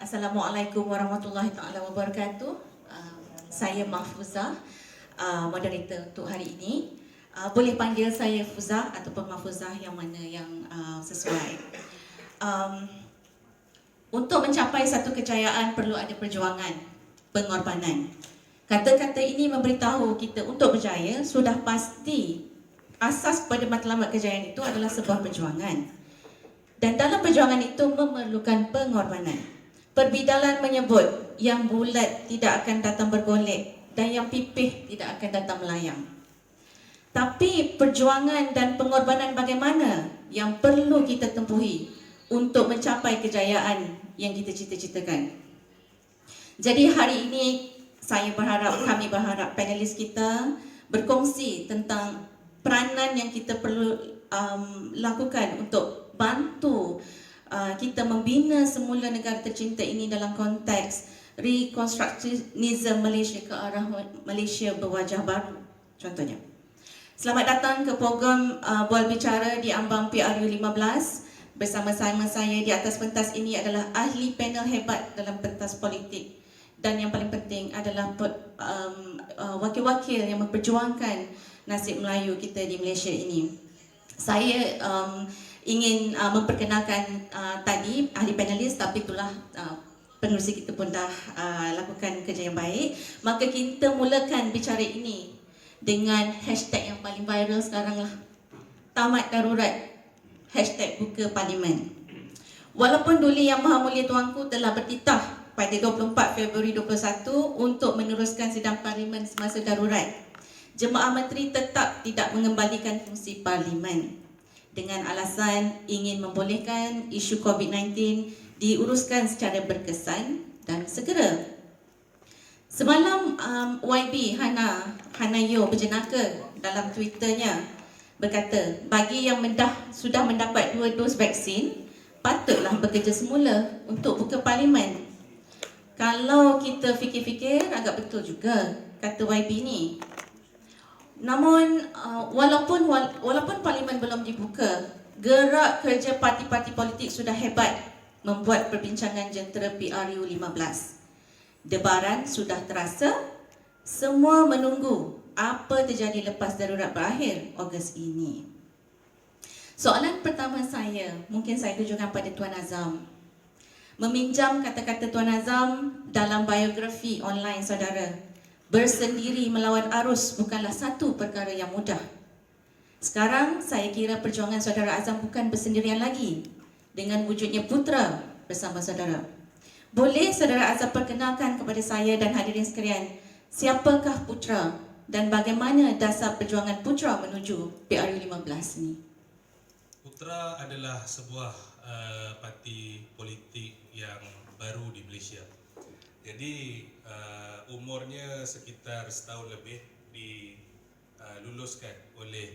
Assalamualaikum warahmatullahi taala wabarakatuh. Saya Mahfuzah, moderator untuk hari ini. Boleh panggil saya Fuzah ataupun Mahfuzah, yang mana yang sesuai. Untuk mencapai satu kejayaan perlu ada perjuangan, pengorbanan. Kata-kata ini memberitahu kita untuk berjaya sudah pasti asas kepada matlamat kejayaan itu adalah sebuah perjuangan. Dan dalam perjuangan itu memerlukan pengorbanan. Perbidalan menyebut yang bulat tidak akan datang bergolek dan yang pipih tidak akan datang melayang. Tapi perjuangan dan pengorbanan bagaimana yang perlu kita tempuhi untuk mencapai kejayaan yang kita cita-citakan. Jadi hari ini kami berharap panelis kita berkongsi tentang peranan yang kita perlu lakukan untuk bantu kita membina semula negara tercinta ini dalam konteks reconstructionism Malaysia ke arah Malaysia berwajah baru, contohnya. Selamat datang ke program Bual Bicara di Ambang PRU 15. Bersama-sama saya di atas pentas ini adalah ahli panel hebat dalam pentas politik. Dan yang paling penting adalah wakil-wakil yang memperjuangkan nasib Melayu kita di Malaysia ini. Saya ingin memperkenalkan tadi ahli panelis, tapi itulah penerusi kita pun dah lakukan kerja yang baik. Maka kita mulakan bicara ini dengan hashtag yang paling viral sekarang lah, tamat darurat, hashtag buka parlimen. Walaupun Duli Yang Maha Mulia Tuanku telah bertitah pada 24 Februari 2021 untuk meneruskan sidang parlimen semasa darurat, Jemaah Menteri tetap tidak mengembalikan fungsi parlimen dengan alasan ingin membolehkan isu COVID-19 diuruskan secara berkesan dan segera. Semalam YB Hanayo berjenaka dalam Twitternya berkata, bagi yang sudah mendapat 2 dos vaksin, patutlah bekerja semula untuk buka parlimen. Kalau kita fikir-fikir, agak betul juga kata YB ni. Namun walaupun parlimen belum dibuka, gerak kerja parti-parti politik sudah hebat membuat perbincangan jentera PRU 15. Debaran sudah terasa, semua menunggu apa terjadi lepas darurat berakhir Ogos ini. Soalan pertama saya, mungkin saya tujukan pada Tuan Azam. Meminjam kata-kata Tuan Azam dalam biografi online saudara, bersendiri melawan arus bukanlah satu perkara yang mudah. Sekarang saya kira perjuangan saudara Azam bukan bersendirian lagi, dengan wujudnya Putra bersama saudara. Boleh saudara Azam perkenalkan kepada saya dan hadirin sekalian, siapakah Putra dan bagaimana dasar perjuangan Putra menuju PRU 15 ni? Putra adalah sebuah parti politik yang baru di Malaysia. Jadi umurnya sekitar setahun lebih diluluskan oleh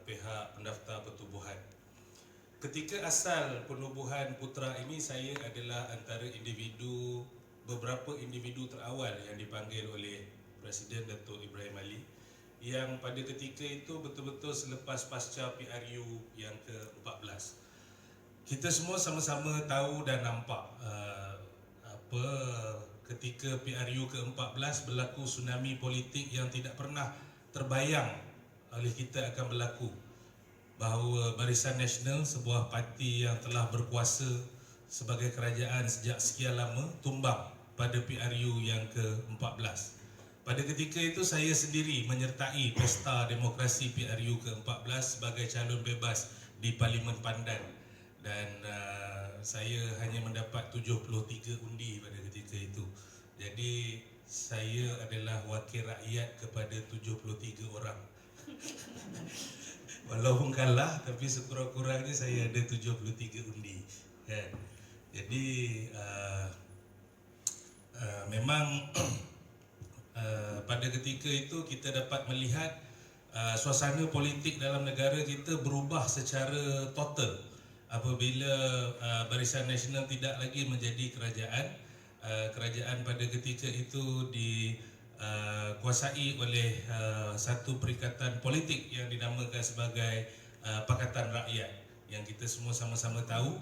pihak pendaftar pertubuhan. Ketika asal penubuhan Putra ini, saya adalah antara beberapa individu terawal yang dipanggil oleh Presiden Datuk Ibrahim Ali, yang pada ketika itu betul-betul selepas pasca PRU yang ke-14. Kita semua sama-sama tahu dan nampak ketika PRU ke-14 berlaku tsunami politik yang tidak pernah terbayang oleh kita akan berlaku, bahawa Barisan Nasional, sebuah parti yang telah berkuasa sebagai kerajaan sejak sekian lama, tumbang pada PRU yang ke-14. Pada ketika itu saya sendiri menyertai pesta demokrasi PRU ke-14 sebagai calon bebas di Parlimen Pandan, dan saya hanya mendapat 73 undi pada ketika itu. Jadi saya adalah wakil rakyat kepada 73 orang. Walaupun kalah, tapi sekurang-kurangnya saya ada 73 undi, kan? Jadi memang pada ketika itu kita dapat melihat suasana politik dalam negara kita berubah secara total apabila Barisan Nasional tidak lagi menjadi kerajaan. Kerajaan pada ketika itu dikuasai oleh satu perikatan politik yang dinamakan sebagai Pakatan Rakyat, yang kita semua sama-sama tahu.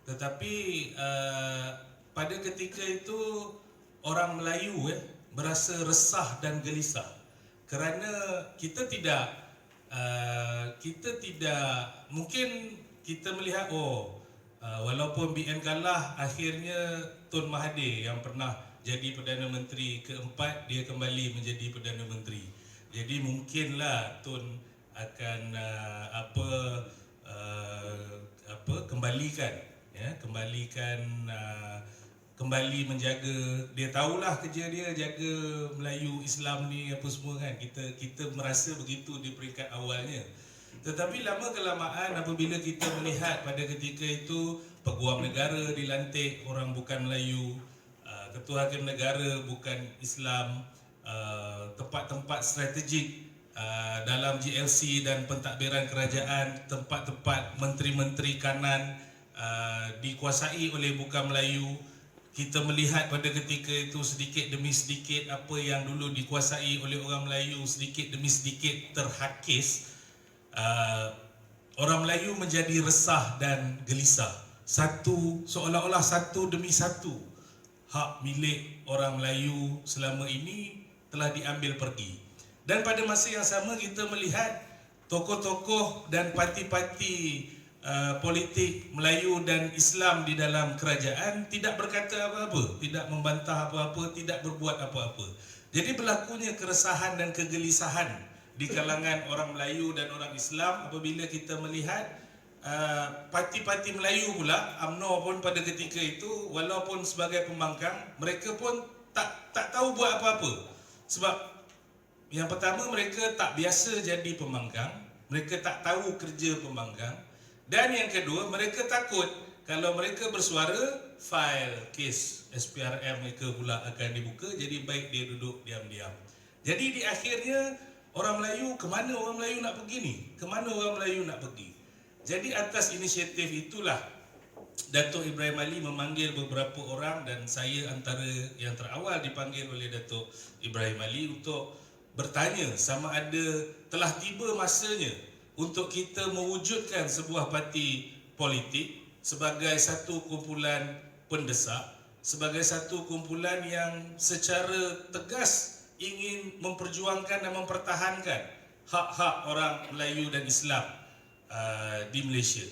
Tetapi pada ketika itu orang Melayu berasa resah dan gelisah kerana kita tidak mungkin kita melihat walaupun BN kalah, akhirnya Tun Mahathir yang pernah jadi Perdana Menteri keempat, dia kembali menjadi Perdana Menteri. Jadi mungkinlah Tun akan kembali menjaga, dia tahulah kerja dia jaga Melayu Islam ni apa semua kan. Kita merasa begitu di peringkat awalnya. Tetapi lama kelamaan apabila kita melihat pada ketika itu Peguam Negara dilantik orang bukan Melayu, Ketua Hakim Negara bukan Islam, tempat-tempat strategik dalam GLC dan pentadbiran kerajaan, tempat-tempat menteri-menteri kanan dikuasai oleh bukan Melayu. Kita melihat pada ketika itu sedikit demi sedikit apa yang dulu dikuasai oleh orang Melayu sedikit demi sedikit terhakis. Orang Melayu menjadi resah dan gelisah. Seolah-olah satu demi satu hak milik orang Melayu selama ini telah diambil pergi. Dan pada masa yang sama kita melihat tokoh-tokoh dan parti-parti politik Melayu dan Islam di dalam kerajaan tidak berkata apa-apa, tidak membantah apa-apa, tidak berbuat apa-apa. Jadi berlakunya keresahan dan kegelisahan di kalangan orang Melayu dan orang Islam apabila kita melihat parti-parti Melayu pula, UMNO pun pada ketika itu walaupun sebagai pembangkang, mereka pun tak tahu buat apa-apa. Sebab yang pertama, mereka tak biasa jadi pembangkang, mereka tak tahu kerja pembangkang. Dan yang kedua, mereka takut kalau mereka bersuara, file kes SPRM mereka pula akan dibuka. Jadi baik dia duduk diam-diam. Jadi di akhirnya orang Melayu, kemana orang Melayu nak pergi ni? Kemana orang Melayu nak pergi? Jadi atas inisiatif itulah Datuk Ibrahim Ali memanggil beberapa orang, dan saya antara yang terawal dipanggil oleh Datuk Ibrahim Ali untuk bertanya sama ada telah tiba masanya untuk kita mewujudkan sebuah parti politik sebagai satu kumpulan pendesak, sebagai satu kumpulan yang secara tegas ingin memperjuangkan dan mempertahankan hak-hak orang Melayu dan Islam di Malaysia.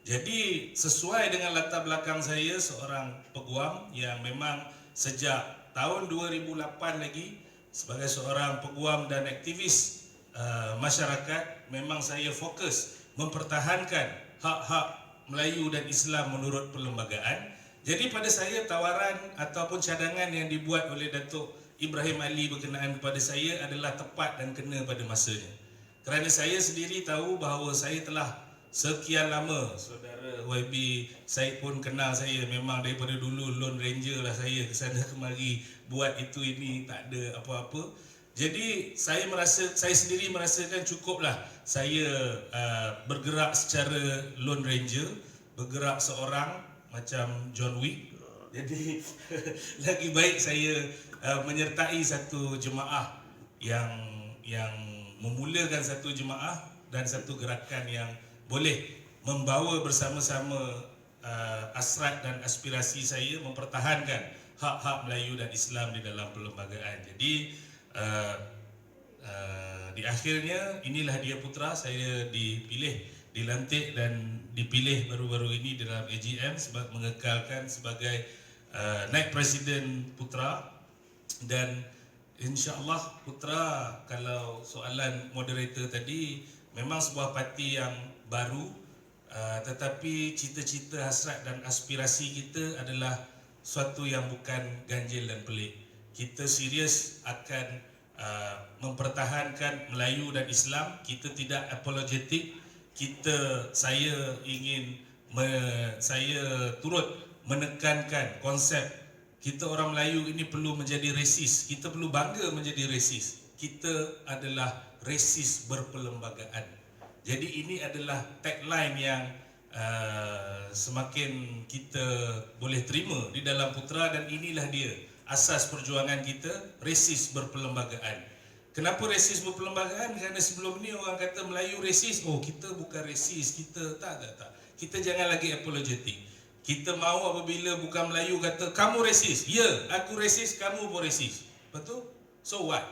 Jadi sesuai dengan latar belakang saya, seorang peguam yang memang sejak tahun 2008 lagi sebagai seorang peguam dan aktivis masyarakat, memang saya fokus mempertahankan hak-hak Melayu dan Islam menurut perlembagaan. Jadi pada saya tawaran ataupun cadangan yang dibuat oleh Datuk Ibrahim Ali berkenaan kepada saya adalah tepat dan kena pada masanya. Kerana saya sendiri tahu bahawa saya telah sekian lama, saudara YB Syed pun kenal saya, memang daripada dulu Lone Ranger lah saya, kesana kemari buat itu ini, tak ada apa-apa. Jadi saya sendiri merasakan cukuplah saya bergerak secara Lone Ranger, bergerak seorang macam John Wick. Jadi lagi baik saya menyertai satu jemaah yang memulakan satu jemaah dan satu gerakan yang boleh membawa bersama-sama hasrat dan aspirasi saya mempertahankan hak-hak Melayu dan Islam di dalam perlembagaan. Jadi di akhirnya inilah dia putra saya dilantik dan dipilih baru-baru ini dalam AGM sebab mengekalkan sebagai naib presiden putra. Dan insya-Allah putra, kalau soalan moderator tadi, memang sebuah parti yang baru, tetapi cita-cita, hasrat dan aspirasi kita adalah suatu yang bukan ganjil dan pelik. Kita serius akan mempertahankan Melayu dan Islam. Kita tidak apologetik. Saya turut menekankan konsep kita orang Melayu ini perlu menjadi resis. Kita perlu bangga menjadi resis. Kita adalah resis berperlembagaan. Jadi ini adalah tagline yang semakin kita boleh terima di dalam putra, dan inilah dia asas perjuangan kita, resis berperlembagaan. Kenapa resis berperlembagaan? Kerana sebelum ni orang kata Melayu resis, kita bukan resis, kita tak. Kita jangan lagi apologetik. Kita mahu apabila bukan Melayu kata kamu resis. Ya, aku resis, kamu pun resis. Betul? So what?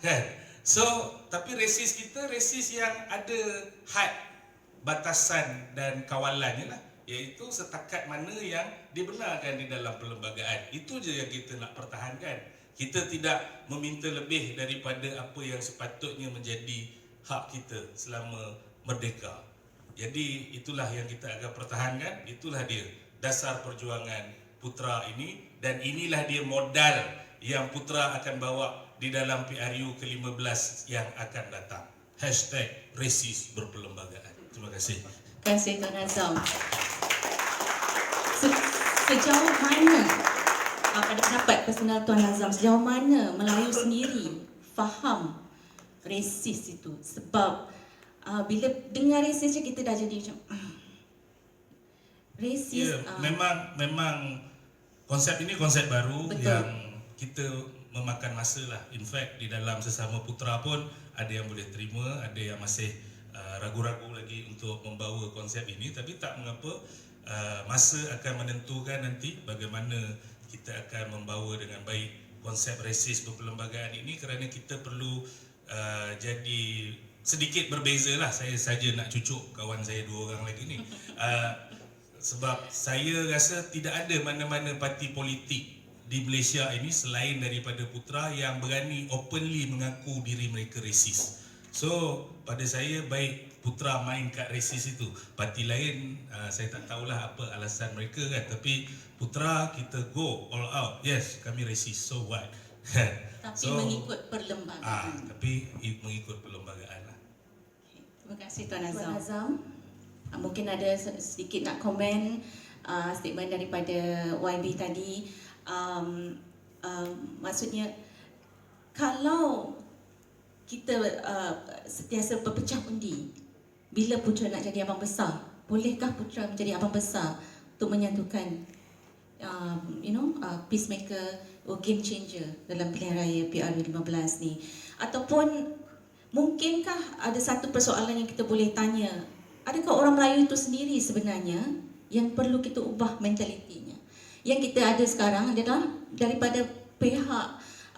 Kan? So, tapi resis kita resis yang ada had, batasan dan kawalannya lah. Iaitu setakat mana yang dibenarkan di dalam perlembagaan. Itu je yang kita nak pertahankan. Kita tidak meminta lebih daripada apa yang sepatutnya menjadi hak kita selama merdeka. Jadi itulah yang kita akan pertahankan, itulah dia dasar perjuangan Putra ini, dan inilah dia modal yang Putra akan bawa di dalam PRU ke-15 yang akan datang. #Resis berperlembagaan. Terima kasih. Terima kasih Tuan Azam. Sejauh mana, pada pendapat personal Tuan Azam, sejauh mana Melayu sendiri faham resis itu? Sebab bila dengar resis je kita dah jadi macam resis. Ya, memang konsep ini konsep baru. Betul. Yang kita memakan masa lah. In fact, di dalam sesama putra pun ada yang boleh terima, ada yang masih ragu-ragu lagi untuk membawa konsep ini. Tapi tak mengapa, masa akan menentukan nanti bagaimana kita akan membawa dengan baik konsep resis berperlembagaan ini, kerana kita perlu jadi sedikit berbeza lah. Saya saja nak cucuk kawan saya 2 orang lagi ni. Sebab saya rasa tidak ada mana-mana parti politik di Malaysia ini selain daripada Putra yang berani openly mengaku diri mereka resis. So pada saya, baik Putra main kat resis itu, parti lain saya tak tahulah apa alasan mereka kan, tapi Putra kita go all out. Yes, kami resis, so what? Tapi mengikut perlembagaan. Tapi mengikut perlembagaan lah. Terima kasih Tuan Azam. Tuan Azam, mungkin ada sedikit nak komen statement daripada YB tadi. Maksudnya, kalau kita sentiasa berpecah undi, bila Putra nak jadi abang besar, bolehkah Putra menjadi abang besar untuk menyatukan peacemaker or game changer dalam pilihan raya PRU 15 ni? Ataupun mungkinkah ada satu persoalan yang kita boleh tanya, adakah orang Melayu itu sendiri sebenarnya yang perlu kita ubah mentalitinya? Yang kita ada sekarang adalah daripada pihak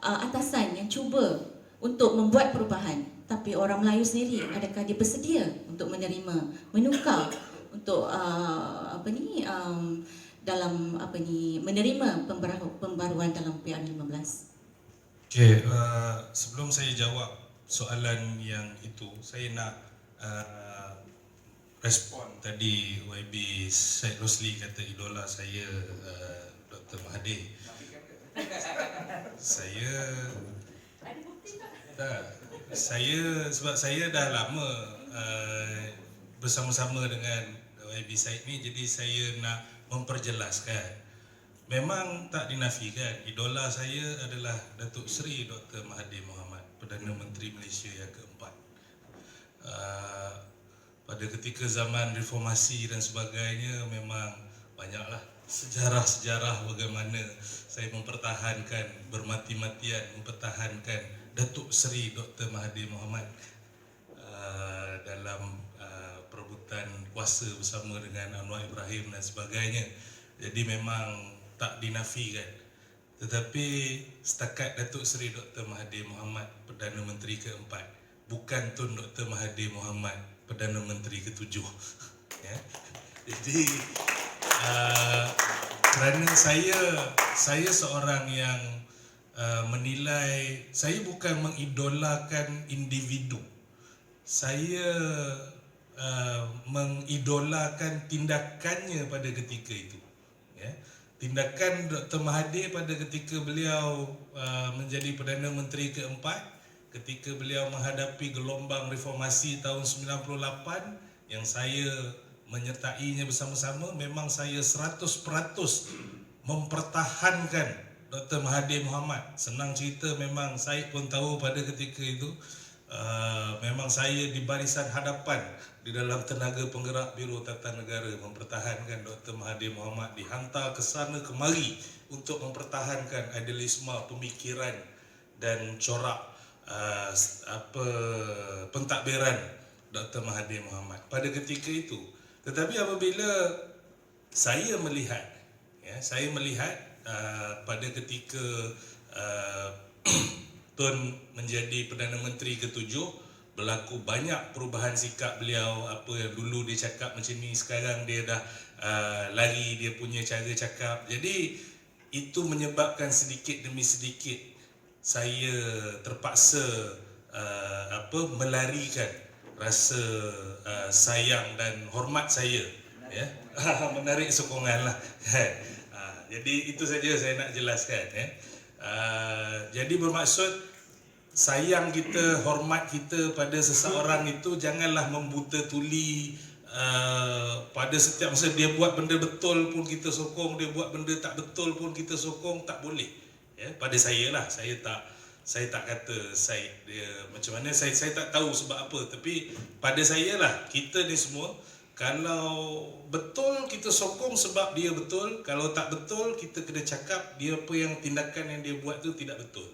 atasan yang cuba untuk membuat perubahan, tapi orang Melayu sendiri, adakah dia bersedia untuk menerima, menukar untuk menerima pembaruan dalam PRU 15? Okey, sebelum saya jawab soalan yang itu, saya nak respon tadi YB Syed Rosli kata idola saya Dr. Mahathir. Sebab saya dah lama bersama-sama dengan YB Syed ni, jadi saya nak memperjelaskan. Memang tak dinafikan, idola saya adalah Datuk Seri Dr. Mahathir Mohamad, Perdana Menteri Malaysia yang keempat. Pada ketika zaman reformasi dan sebagainya, memang banyaklah sejarah-sejarah bagaimana saya mempertahankan, bermati-matian mempertahankan Datuk Seri Dr. Mahathir Mohamad dalam perebutan kuasa bersama dengan Anwar Ibrahim dan sebagainya. Jadi memang tak dinafikan. Tetapi setakat Datuk Seri Dr. Mahathir Mohamad, Perdana Menteri keempat, bukan Tun Dr. Mahathir Mohamad, Perdana Menteri ketujuh. Ya. Jadi kerana saya seorang yang menilai, saya bukan mengidolakan individu. Saya mengidolakan tindakannya pada ketika itu. Ya. Tindakan Dr. Mahathir pada ketika beliau menjadi Perdana Menteri keempat, ketika beliau menghadapi gelombang reformasi tahun 98 yang saya menyertainya bersama-sama, memang saya 100% mempertahankan Dr. Mahathir Mohamad. Senang cerita, memang saya pun tahu pada ketika itu memang saya di barisan hadapan di dalam tenaga penggerak Biro Tata Negara mempertahankan Dr. Mahathir Mohamad, dihantar ke sana kemari untuk mempertahankan idealisme pemikiran dan corak pentadbiran Dr. Mahathir Mohamad pada ketika itu. Tetapi apabila saya melihat pada ketika Tun menjadi Perdana Menteri ke-7, berlaku banyak perubahan sikap beliau. Apa yang dulu dia cakap macam ni, sekarang dia dah lari dia punya cara cakap. Jadi itu menyebabkan sedikit demi sedikit saya terpaksa melarikan rasa sayang dan hormat saya, ya. Menarik sokongan lah. Jadi itu saja saya nak jelaskan, ya. Jadi bermaksud sayang kita, hormat kita pada seseorang itu janganlah membuta tuli. Pada setiap masa dia buat benda betul pun kita sokong, dia buat benda tak betul pun kita sokong, tak boleh, ya. Pada saya lah, saya tak kata dia macam mana, saya tak tahu sebab apa, tapi pada saya lah, kita ni semua kalau betul kita sokong sebab dia betul, kalau tak betul kita kena cakap dia apa yang tindakan yang dia buat tu tidak betul.